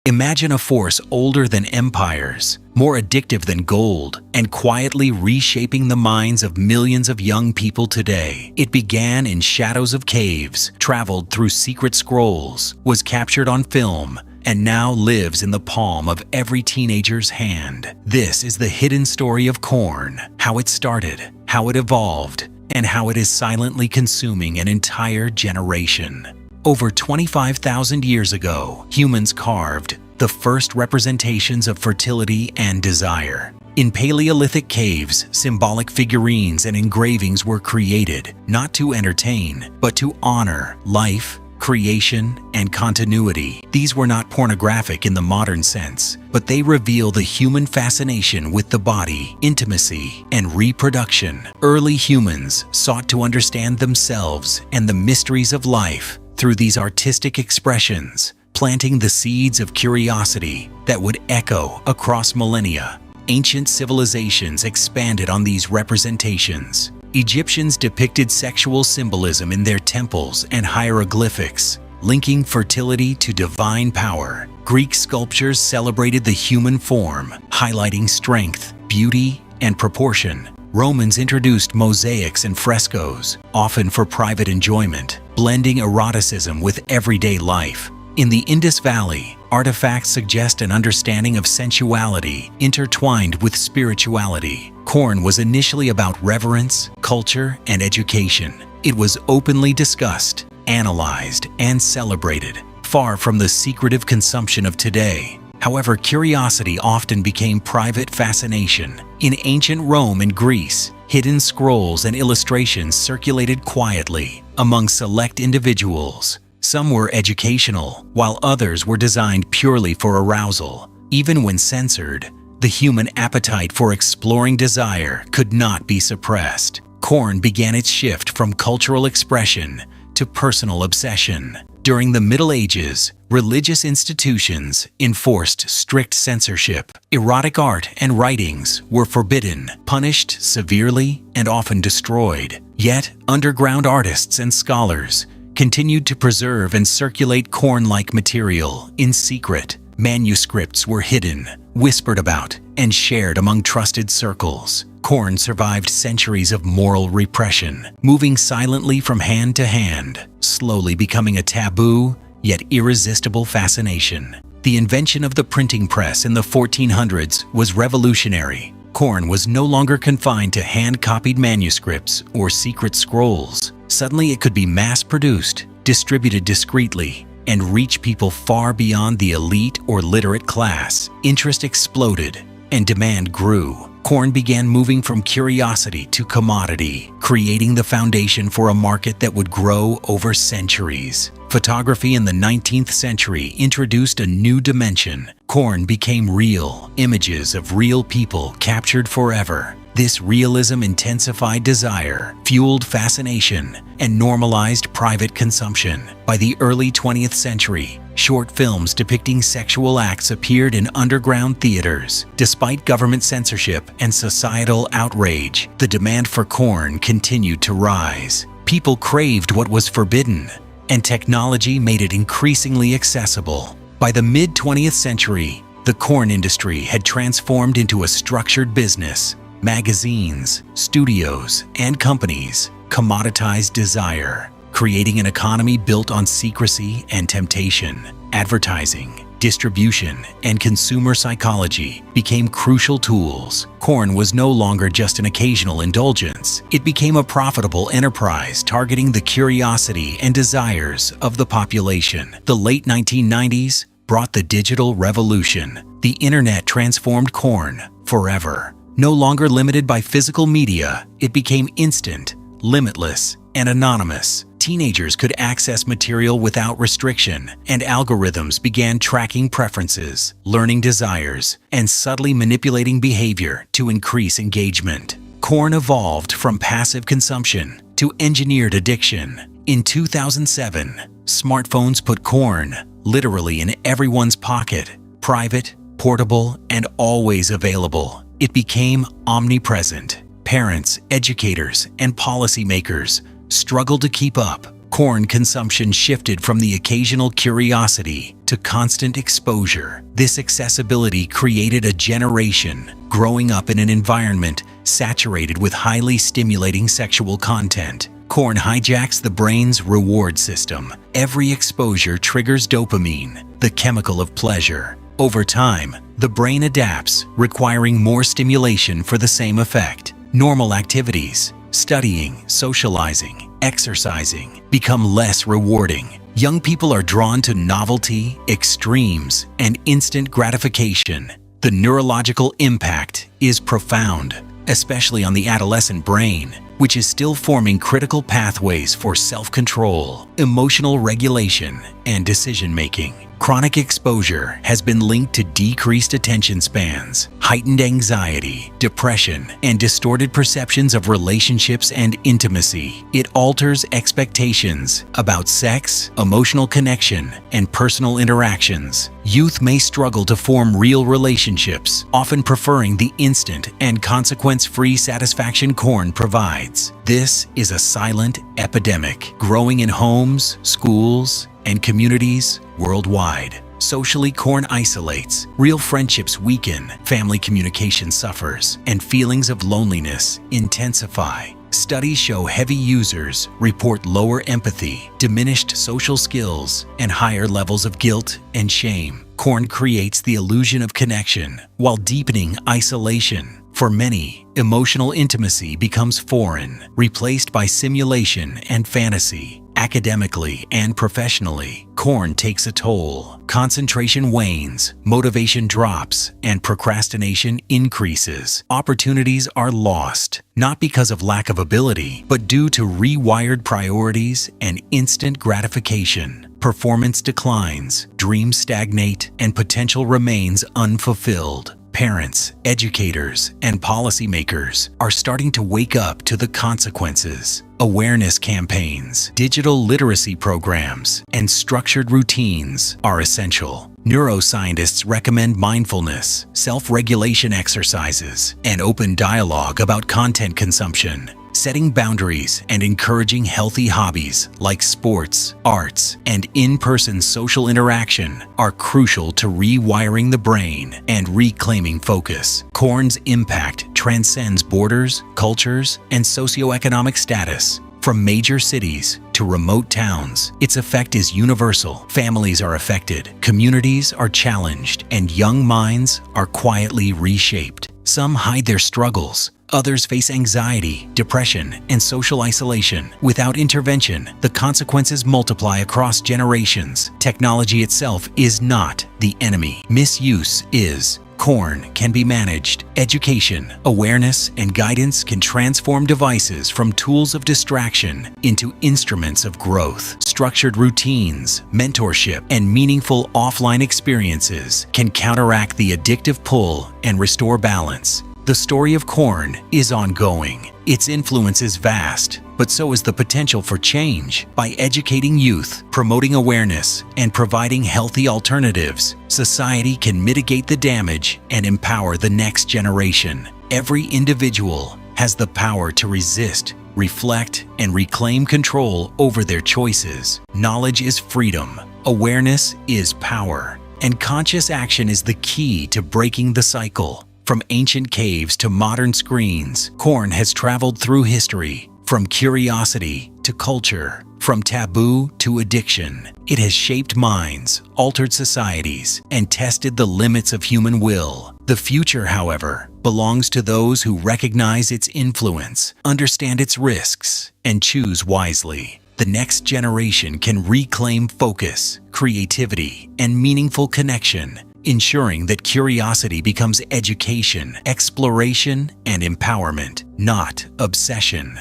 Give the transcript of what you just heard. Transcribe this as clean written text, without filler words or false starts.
Imagine a force older than empires, more addictive than gold, and quietly reshaping the minds of millions of young people today. It began in shadows of caves, traveled through secret scrolls, was captured on film, and now lives in the palm of every teenager's hand. This is the hidden story of corn, how it started, how it evolved, and how it is silently consuming an entire generation. Over 25,000 years ago, humans carved the first representations of fertility and desire. In Paleolithic caves, symbolic figurines and engravings were created, not to entertain, but to honor life, creation, and continuity. These were not pornographic in the modern sense, but they reveal the human fascination with the body, intimacy, and reproduction. Early humans sought to understand themselves and the mysteries of life through these artistic expressions, planting the seeds of curiosity that would echo across millennia. Ancient civilizations expanded on these representations. Egyptians depicted sexual symbolism in their temples and hieroglyphics, linking fertility to divine power. Greek sculptures celebrated the human form, highlighting strength, beauty, and proportion. Romans introduced mosaics and frescoes, often for private enjoyment, blending eroticism with everyday life. In the Indus Valley, artifacts suggest an understanding of sensuality intertwined with spirituality. Corn was initially about reverence, culture, and education. It was openly discussed, analyzed, and celebrated, far from the secretive consumption of today. However, curiosity often became private fascination. In ancient Rome and Greece, hidden scrolls and illustrations circulated quietly among select individuals. Some were educational, while others were designed purely for arousal. Even when censored, the human appetite for exploring desire could not be suppressed. Corn began its shift from cultural expression to personal obsession. During the Middle Ages, religious institutions enforced strict censorship. Erotic art and writings were forbidden, punished severely, and often destroyed. Yet, underground artists and scholars continued to preserve and circulate corn-like material in secret. Manuscripts were hidden, whispered about, and shared among trusted circles. Corn survived centuries of moral repression, moving silently from hand to hand, slowly becoming a taboo, yet irresistible fascination. The invention of the printing press in the 1400s was revolutionary. Corn was no longer confined to hand-copied manuscripts or secret scrolls. Suddenly it could be mass-produced, distributed discreetly, and reach people far beyond the elite or literate class. Interest exploded, and demand grew. Corn began moving from curiosity to commodity, creating the foundation for a market that would grow over centuries. Photography in the 19th century introduced a new dimension. Corn became real, images of real people captured forever. This realism intensified desire, fueled fascination, and normalized private consumption. By the early 20th century, short films depicting sexual acts appeared in underground theaters. Despite government censorship and societal outrage, the demand for corn continued to rise. People craved what was forbidden, and technology made it increasingly accessible. By the mid-20th century, the corn industry had transformed into a structured business. Magazines, studios, and companies commoditized desire, creating an economy built on secrecy and temptation. Advertising, distribution, and consumer psychology became crucial tools. Corn was no longer just an occasional indulgence. It became a profitable enterprise targeting the curiosity and desires of the population. The late 1990s brought the digital revolution. The internet transformed corn forever. No longer limited by physical media, it became instant, limitless, and anonymous. Teenagers could access material without restriction, and algorithms began tracking preferences, learning desires, and subtly manipulating behavior to increase engagement. Corn evolved from passive consumption to engineered addiction. In 2007, smartphones put corn literally in everyone's pocket, private, portable, and always available. It became omnipresent. Parents, educators, and policymakers struggled to keep up, corn consumption shifted from the occasional curiosity to constant exposure. This accessibility created a generation growing up in an environment saturated with highly stimulating sexual content. Corn hijacks the brain's reward system. Every exposure triggers dopamine, the chemical of pleasure. Over time, the brain adapts, requiring more stimulation for the same effect. Normal activities, studying, socializing, exercising, become less rewarding. Young people are drawn to novelty, extremes, and instant gratification. The neurological impact is profound, especially on the adolescent brain, which is still forming critical pathways for self-control, emotional regulation, and decision-making. Chronic exposure has been linked to decreased attention spans, heightened anxiety, depression, and distorted perceptions of relationships and intimacy. It alters expectations about sex, emotional connection, and personal interactions. Youth may struggle to form real relationships, often preferring the instant and consequence-free satisfaction corn provides. This is a silent epidemic, growing in homes, schools, and communities worldwide. Socially, corn isolates, real friendships weaken, family communication suffers, and feelings of loneliness intensify. Studies show heavy users report lower empathy, diminished social skills, and higher levels of guilt and shame. Corn creates the illusion of connection while deepening isolation. For many, emotional intimacy becomes foreign, replaced by simulation and fantasy. Academically and professionally, corn takes a toll. Concentration wanes, motivation drops, and procrastination increases. Opportunities are lost, not because of lack of ability, but due to rewired priorities and instant gratification. Performance declines, dreams stagnate, and potential remains unfulfilled. Parents, educators, and policymakers are starting to wake up to the consequences. Awareness campaigns, digital literacy programs, and structured routines are essential. Neuroscientists recommend mindfulness, self-regulation exercises, and open dialogue about content consumption. Setting boundaries and encouraging healthy hobbies like sports, arts, and in-person social interaction are crucial to rewiring the brain and reclaiming focus. Corn's impact transcends borders, cultures, and socioeconomic status. From major cities to remote towns, its effect is universal. Families are affected, communities are challenged, and young minds are quietly reshaped. Some hide their struggles. Others face anxiety, depression, and social isolation. Without intervention, the consequences multiply across generations. Technology itself is not the enemy. Misuse is. Corn can be managed. Education, awareness, and guidance can transform devices from tools of distraction into instruments of growth. Structured routines, mentorship, and meaningful offline experiences can counteract the addictive pull and restore balance. The story of corn is ongoing. Its influence is vast, but so is the potential for change. By educating youth, promoting awareness, and providing healthy alternatives, society can mitigate the damage and empower the next generation. Every individual has the power to resist, reflect, and reclaim control over their choices. Knowledge is freedom, awareness is power, and conscious action is the key to breaking the cycle. From ancient caves to modern screens, corn has traveled through history. From curiosity to culture, from taboo to addiction, it has shaped minds, altered societies, and tested the limits of human will. The future, however, belongs to those who recognize its influence, understand its risks, and choose wisely. The next generation can reclaim focus, creativity, and meaningful connection, ensuring that curiosity becomes education, exploration, and empowerment, not obsession.